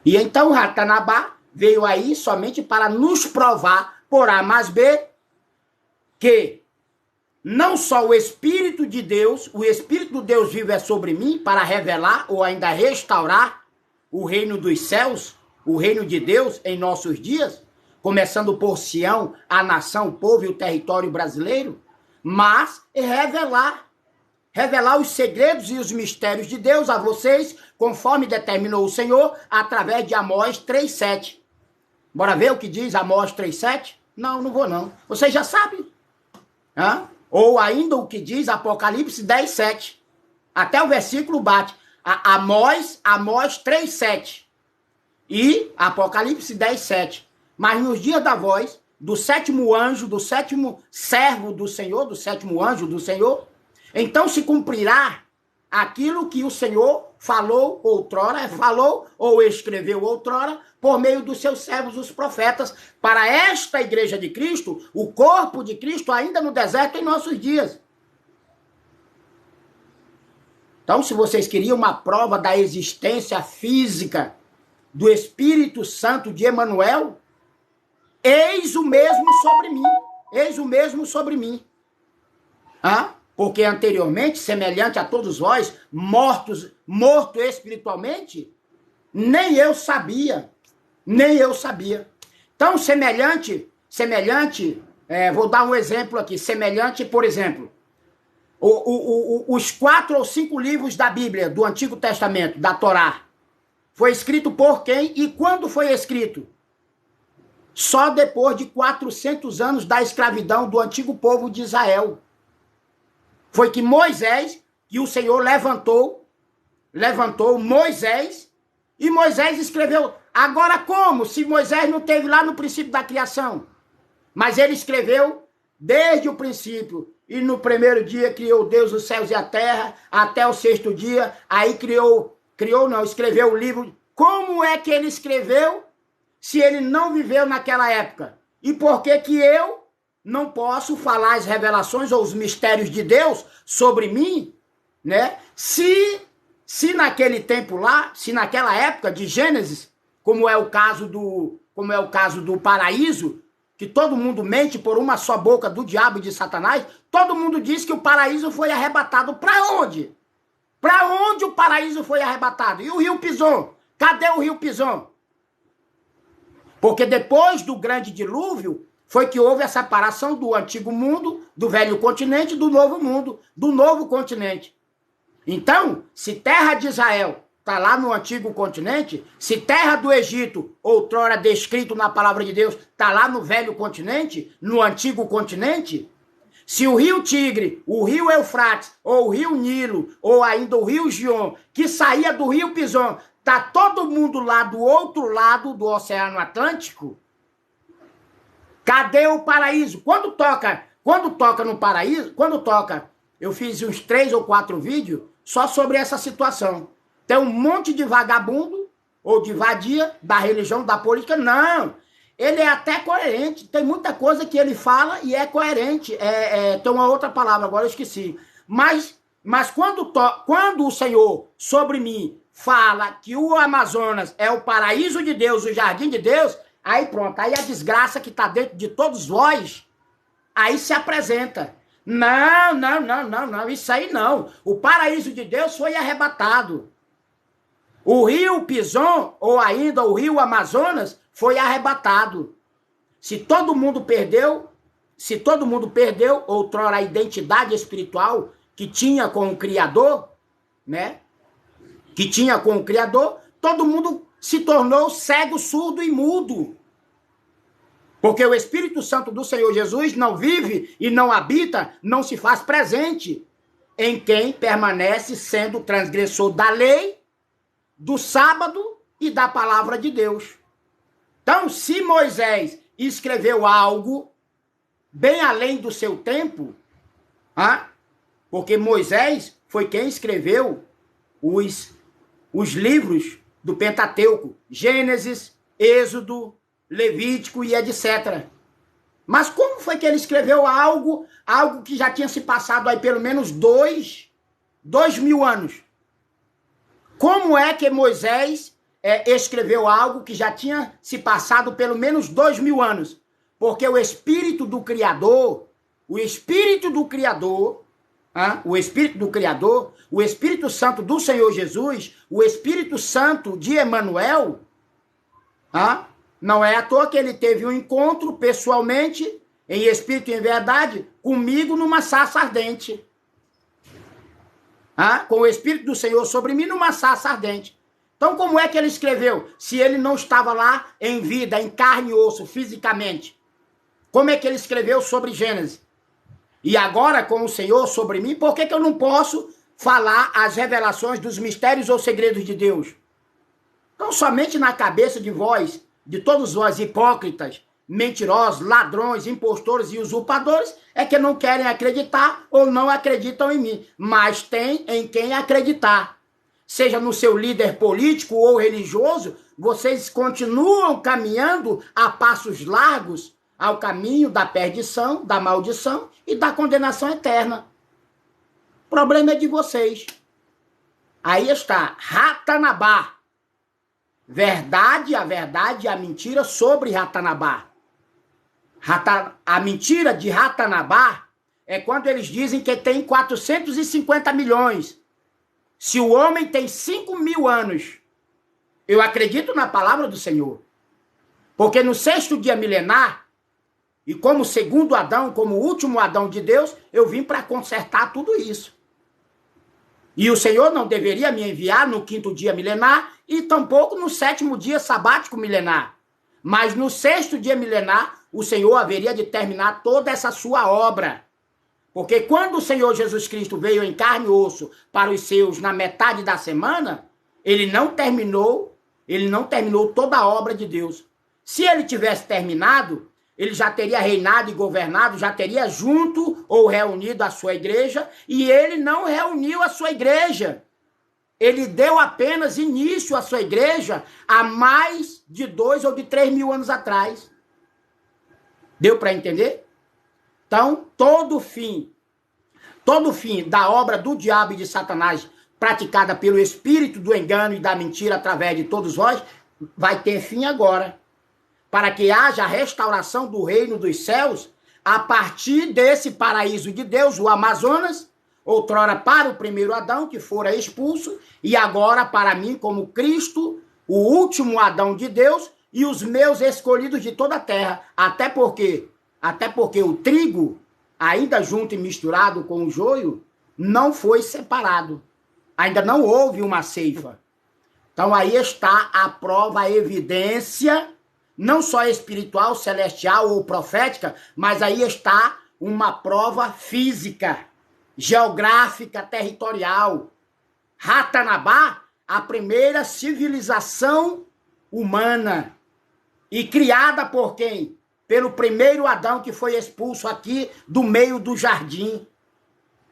E então Ratanabá veio aí somente para nos provar, por A mais B, que não só o Espírito de Deus, o Espírito do Deus vivo é sobre mim para revelar ou ainda restaurar o reino dos céus, o reino de Deus em nossos dias, começando por Sião, a nação, o povo e o território brasileiro, mas revelar os segredos e os mistérios de Deus a vocês, conforme determinou o Senhor, através de Amós 3,7. Bora ver o que diz Amós 3,7? Não vou não. Vocês já sabem. Ou ainda o que diz Apocalipse 10,7. Até o versículo bate. Amós 3,7. E Apocalipse 10,7. Mas nos dias da voz, do sétimo anjo, do sétimo servo do Senhor, do sétimo anjo do Senhor, então se cumprirá aquilo que o Senhor falou outrora, falou ou escreveu outrora, por meio dos seus servos, os profetas, para esta igreja de Cristo, o corpo de Cristo, ainda no deserto em nossos dias. Então, se vocês queriam uma prova da existência física do Espírito Santo de Emanuel, eis o mesmo sobre mim. Eis o mesmo sobre mim. Porque anteriormente, semelhante a todos vós, morto espiritualmente, nem eu sabia. Então, semelhante, vou dar um exemplo aqui, semelhante, por exemplo, os 4 ou 5 livros da Bíblia, do Antigo Testamento, da Torá, foi escrito por quem e quando foi escrito? Só depois de 400 anos da escravidão do antigo povo de Israel. Foi que Moisés, que o Senhor levantou Moisés, e Moisés escreveu. Agora como? Se Moisés não teve lá no princípio da criação. Mas ele escreveu desde o princípio. E no primeiro dia criou Deus os céus e a terra, até o 6º dia, aí escreveu o livro. Como é que ele escreveu se ele não viveu naquela época? E por que que eu não posso falar as revelações ou os mistérios de Deus sobre mim, né? Se naquele tempo lá, se naquela época de Gênesis, como é o caso do paraíso, que todo mundo mente por uma só boca do diabo e de Satanás, todo mundo diz que o paraíso foi arrebatado. Para onde? Para onde o paraíso foi arrebatado? E o rio Pison? Cadê o rio Pison? Porque depois do grande dilúvio, foi que houve a separação do antigo mundo, do velho continente, do novo mundo, do novo continente. Então, se terra de Israel está lá no antigo continente, se terra do Egito, outrora descrito na palavra de Deus, está lá no velho continente, no antigo continente, se o rio Tigre, o rio Eufrates, ou o rio Nilo, ou ainda o rio Gion, que saía do rio Pison, está todo mundo lá do outro lado do Oceano Atlântico, cadê o paraíso? Quando toca no paraíso, eu fiz uns 3 ou 4 vídeos só sobre essa situação. Tem um monte de vagabundo, ou de vadia, da religião, da política. Não, ele é até coerente. Tem muita coisa que ele fala e é coerente. Tem uma outra palavra, agora eu esqueci. Mas quando o Senhor, sobre mim, fala que o Amazonas é o paraíso de Deus, o jardim de Deus, aí pronto, aí a desgraça que está dentro de todos vós, aí se apresenta. Não, isso aí não. O paraíso de Deus foi arrebatado. O rio Pison, ou ainda o rio Amazonas, foi arrebatado. Se todo mundo perdeu outrora a identidade espiritual que tinha com o Criador, né? Que tinha com o Criador, todo mundo se tornou cego, surdo e mudo. Porque o Espírito Santo do Senhor Jesus não vive e não habita, não se faz presente em quem permanece sendo transgressor da lei, do sábado e da palavra de Deus. Então, se Moisés escreveu algo bem além do seu tempo, Porque Moisés foi quem escreveu os livros do Pentateuco, Gênesis, Êxodo, Levítico e etc. Mas como foi que ele escreveu algo que já tinha se passado aí pelo menos 2.000 anos? Como é que Moisés escreveu algo que já tinha se passado pelo menos 2.000 anos? Porque o Espírito do Criador, o Espírito Santo do Senhor Jesus, o Espírito Santo de Emanuel, não é à toa que ele teve um encontro pessoalmente, em espírito e em verdade, comigo numa sarça ardente. Com o Espírito do Senhor sobre mim numa sarça ardente. Então como é que ele escreveu? Se ele não estava lá em vida, em carne e osso, fisicamente. Como é que ele escreveu sobre Gênesis? E agora com o Senhor sobre mim, por que eu não posso falar as revelações dos mistérios ou segredos de Deus? Então somente na cabeça de vós, de todos vós hipócritas, mentirosos, ladrões, impostores e usurpadores, é que não querem acreditar ou não acreditam em mim. Mas tem em quem acreditar. Seja no seu líder político ou religioso, vocês continuam caminhando a passos largos ao caminho da perdição, da maldição e da condenação eterna. O problema é de vocês. Aí está, Ratanabá. A verdade e a mentira sobre Ratanabá. A mentira de Ratanabá é quando eles dizem que tem 450 milhões. Se o homem tem 5.000 anos, eu acredito na palavra do Senhor. Porque no 6º dia milenar, e como segundo Adão, como último Adão de Deus, eu vim para consertar tudo isso. E o Senhor não deveria me enviar no 5º dia milenar e tampouco no 7º dia sabático milenar. Mas no 6º dia milenar, o Senhor haveria de terminar toda essa sua obra. Porque quando o Senhor Jesus Cristo veio em carne e osso para os seus na metade da semana, ele não terminou toda a obra de Deus. Se ele tivesse terminado, ele já teria reinado e governado, já teria junto ou reunido a sua igreja, e ele não reuniu a sua igreja. Ele deu apenas início à sua igreja há mais de 2 ou de 3.000 anos atrás. Deu para entender? Então, todo fim da obra do diabo e de Satanás, praticada pelo espírito do engano e da mentira através de todos vós, vai ter fim agora. Para que haja a restauração do reino dos céus, a partir desse paraíso de Deus, o Amazonas, outrora para o primeiro Adão, que fora expulso, e agora para mim, como Cristo, o último Adão de Deus, e os meus escolhidos de toda a terra. Até porque o trigo, ainda junto e misturado com o joio, não foi separado. Ainda não houve uma ceifa. Então aí está a prova, a evidência, não só espiritual, celestial ou profética, mas aí está uma prova física, geográfica, territorial. Ratanabá, a primeira civilização humana. E criada por quem? Pelo primeiro Adão que foi expulso aqui do meio do jardim,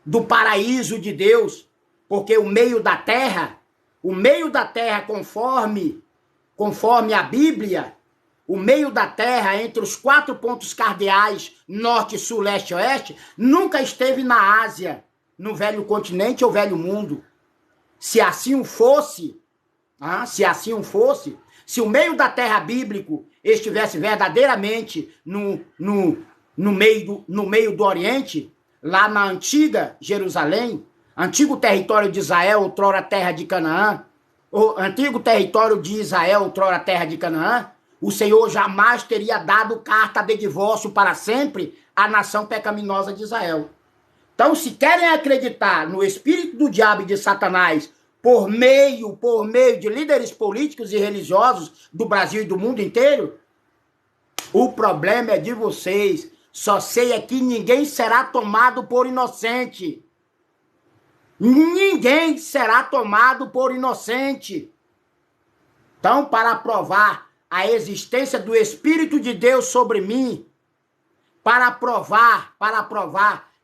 do paraíso de Deus. Porque o meio da terra, conforme a Bíblia, o meio da terra, entre os 4 pontos cardeais, norte, sul, leste e oeste, nunca esteve na Ásia, no velho continente ou velho mundo. Se assim fosse, se o meio da terra bíblico estivesse verdadeiramente no meio do Oriente, lá na antiga Jerusalém, antigo território de Israel, outrora terra de Canaã, o antigo território de Israel, outrora terra de Canaã, o Senhor jamais teria dado carta de divórcio para sempre à nação pecaminosa de Israel. Então, se querem acreditar no espírito do diabo e de Satanás por meio de líderes políticos e religiosos do Brasil e do mundo inteiro, o problema é de vocês. Só sei é que ninguém será tomado por inocente. Ninguém será tomado por inocente. Então, para provar a existência do Espírito de Deus sobre mim, para provar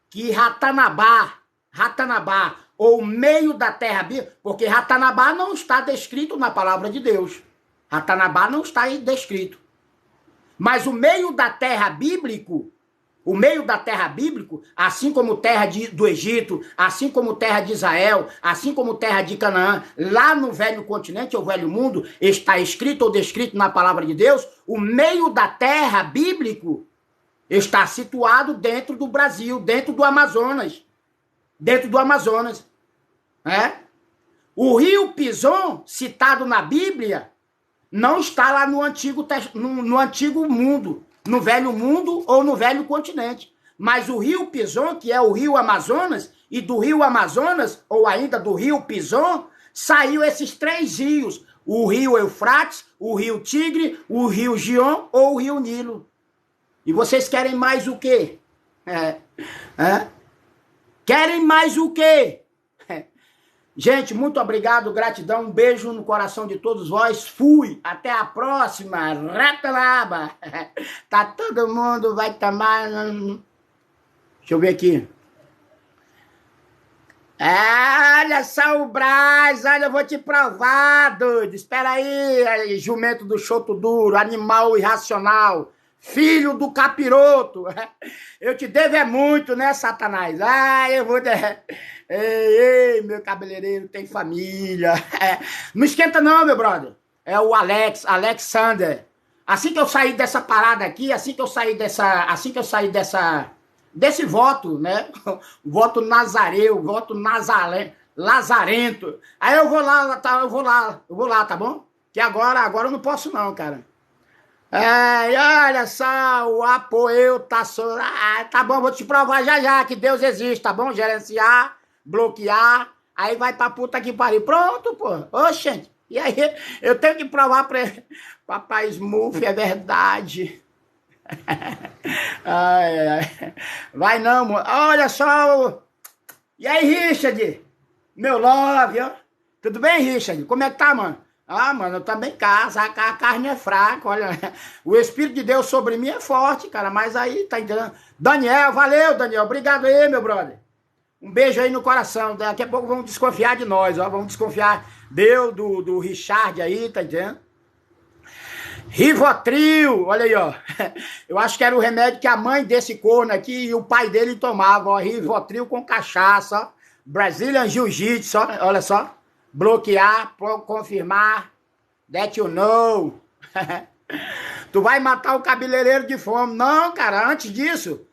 que Ratanabá, Ratanabá, ou o meio da terra bíblica, porque Ratanabá não está descrito na palavra de Deus. Ratanabá não está aí descrito. Mas o meio da terra bíblico, o meio da terra bíblico, assim como terra do Egito, assim como terra de Israel, assim como terra de Canaã, lá no velho continente, ou velho mundo, está escrito ou descrito na palavra de Deus, o meio da terra bíblico está situado dentro do Brasil, dentro do Amazonas. Dentro do Amazonas. O rio Pison, citado na Bíblia, não está lá no antigo mundo, no velho mundo ou no velho continente. Mas o rio Pison, que é o rio Amazonas, e do rio Amazonas, ou ainda do rio Pison, saiu esses 3 rios. O rio Eufrates, o rio Tigre, o rio Gion ou o rio Nilo. E vocês querem mais o quê? Querem mais o quê? Gente, muito obrigado, gratidão, um beijo no coração de todos vós. Fui, até a próxima. Ratalaba. Tá todo mundo, vai tomar... Deixa eu ver aqui. Olha só o Braz, olha, eu vou te provar, doido. Espera aí, jumento do choto duro, animal irracional, filho do capiroto. Eu te devo é muito, né, Satanás? Eu vou... Ei, meu cabeleireiro tem família. Não esquenta não, meu brother. É o Alexander. Assim que eu sair dessa parada aqui, desse voto, né? Voto nazareu, voto lazarento. Aí eu vou lá, tá bom? Que agora eu não posso não, cara. Olha só, o apoio tá... tá bom, vou te provar já que Deus existe, tá bom? Gerenciar, bloquear, aí vai pra puta que pariu. Pronto, pô. Oxente. E aí, eu tenho que provar pra Papai Smurf, é verdade. Vai não, amor. Olha só. E aí, Richard? Meu love, ó. Tudo bem, Richard? Como é que tá, mano? Mano, eu também caso, a carne é fraca, olha. O Espírito de Deus sobre mim é forte, cara, mas aí, tá entendendo? Daniel, valeu, Daniel. Obrigado aí, meu brother. Um beijo aí no coração. Daqui a pouco vamos desconfiar de nós, ó. Vamos desconfiar do Richard aí, tá entendendo? Rivotril, olha aí, ó. Eu acho que era o remédio que a mãe desse corno aqui e o pai dele tomavam, ó. Rivotril com cachaça, ó. Brazilian Jiu-Jitsu, olha só. Bloquear, confirmar, that you know. Tu vai matar o cabeleireiro de fome. Não, cara, antes disso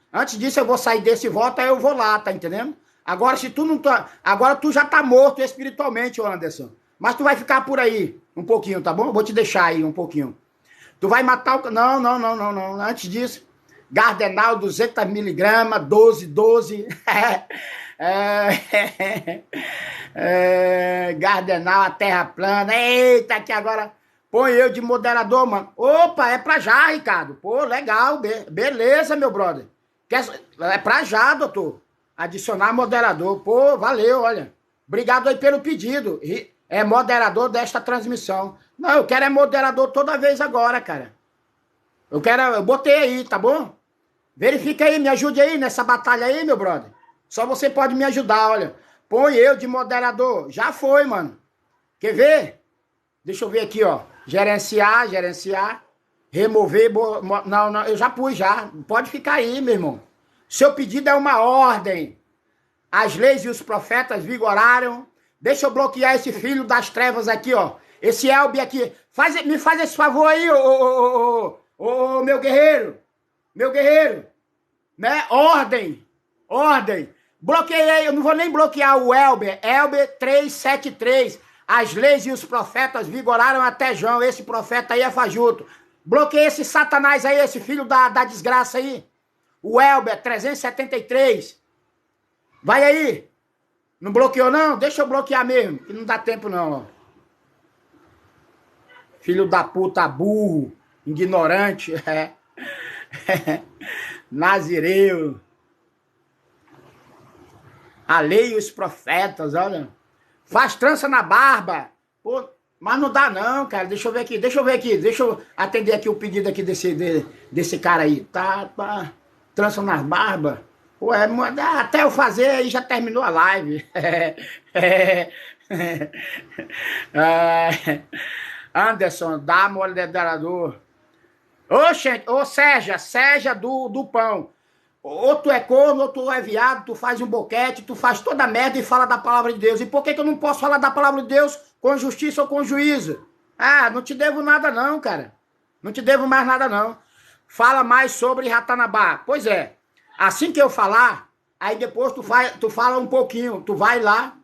eu vou sair desse voto, aí eu vou lá, tá entendendo? Agora, se tu não tá... Agora tu já tá morto espiritualmente, Anderson. Mas tu vai ficar por aí um pouquinho, tá bom? Vou te deixar aí um pouquinho. Tu vai matar o... Não. Antes disso, Gardenal, 200 miligramas, 12. Gardenal, a terra plana. Eita, que agora... Põe eu de moderador, mano. Opa, é pra já, Ricardo. Pô, legal. Beleza, meu brother. É pra já, doutor. Adicionar moderador. Pô, valeu, olha. Obrigado aí pelo pedido. É moderador desta transmissão. Não, eu quero é moderador toda vez agora, cara. Eu botei aí, tá bom? Verifica aí, me ajude aí nessa batalha aí, meu brother. Só você pode me ajudar, olha. Põe eu de moderador. Já foi, mano. Quer ver? Deixa eu ver aqui, ó. Gerenciar. Remover. Não, eu já pus já. Pode ficar aí, meu irmão. Seu pedido é uma ordem. As leis e os profetas vigoraram. Deixa eu bloquear esse filho das trevas aqui, ó. Esse Elbi aqui. Me faz esse favor aí, ô, meu guerreiro. Meu guerreiro. Né? Ordem. Bloqueei, eu não vou nem bloquear o Elber. Elber 373. As leis e os profetas vigoraram até João. Esse profeta aí é fajuto. Bloqueei esse Satanás aí, esse filho da desgraça aí. O Elber 373. Vai aí. Não bloqueou não? Deixa eu bloquear mesmo, que não dá tempo não, ó. Filho da puta, burro, ignorante. Nazireu. A lei e os profetas, olha. Faz trança na barba. Pô, mas não dá não, cara. Deixa eu ver aqui. Deixa eu atender aqui o pedido aqui desse cara aí. Tá. Trança nas barbas. Ué, até eu fazer aí já terminou a live. Anderson, dá moderador. Ô, gente, ô Sérgia do pão. Ou tu é corno, ou tu é viado, tu faz um boquete, tu faz toda merda e fala da palavra de Deus. E por que eu não posso falar da palavra de Deus com justiça ou com juízo? Ah, não te devo nada não, cara. Não te devo mais nada não. Fala mais sobre Ratanabá. Pois é, assim que eu falar, aí depois tu fala um pouquinho, tu vai lá.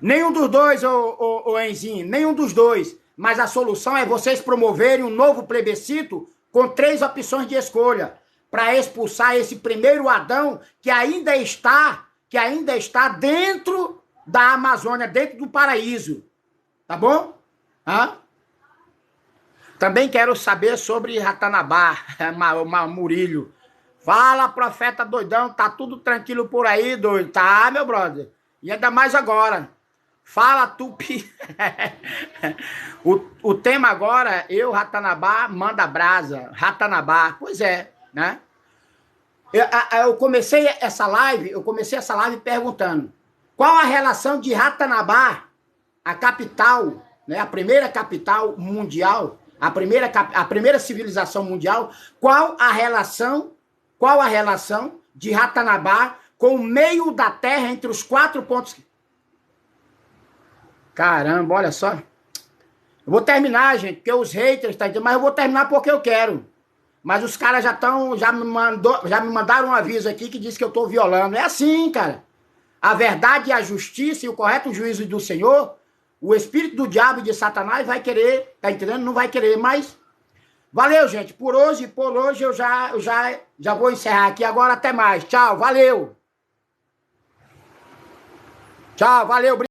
Nenhum dos dois, ô Enzinho, nenhum dos dois. Mas a solução é vocês promoverem um novo plebiscito com 3 opções de escolha para expulsar esse primeiro Adão que ainda está dentro da Amazônia, dentro do paraíso. Tá bom? Hã? Também quero saber sobre Ratanabá, Murilho. Fala, profeta doidão, tá tudo tranquilo por aí, doido? Tá, meu brother? E ainda mais agora. Fala, Tupi. o tema agora, Ratanabá, manda brasa. Ratanabá, pois é, né? Eu comecei essa live perguntando qual a relação de Ratanabá, a capital, né, a primeira capital mundial, a primeira civilização mundial, qual a relação de Ratanabá com o meio da Terra entre os 4 pontos. Caramba, olha só. Eu vou terminar, gente, porque os haters, tá entendendo? Mas eu vou terminar porque eu quero. Mas os caras já me mandaram um aviso aqui que diz que eu tô violando. É assim, cara. A verdade e a justiça e o correto juízo do Senhor, o espírito do diabo e de Satanás vai querer, tá entendendo? Não vai querer, mas valeu, gente. Por hoje eu já vou encerrar aqui agora. Até mais. Tchau, valeu. Tchau, valeu.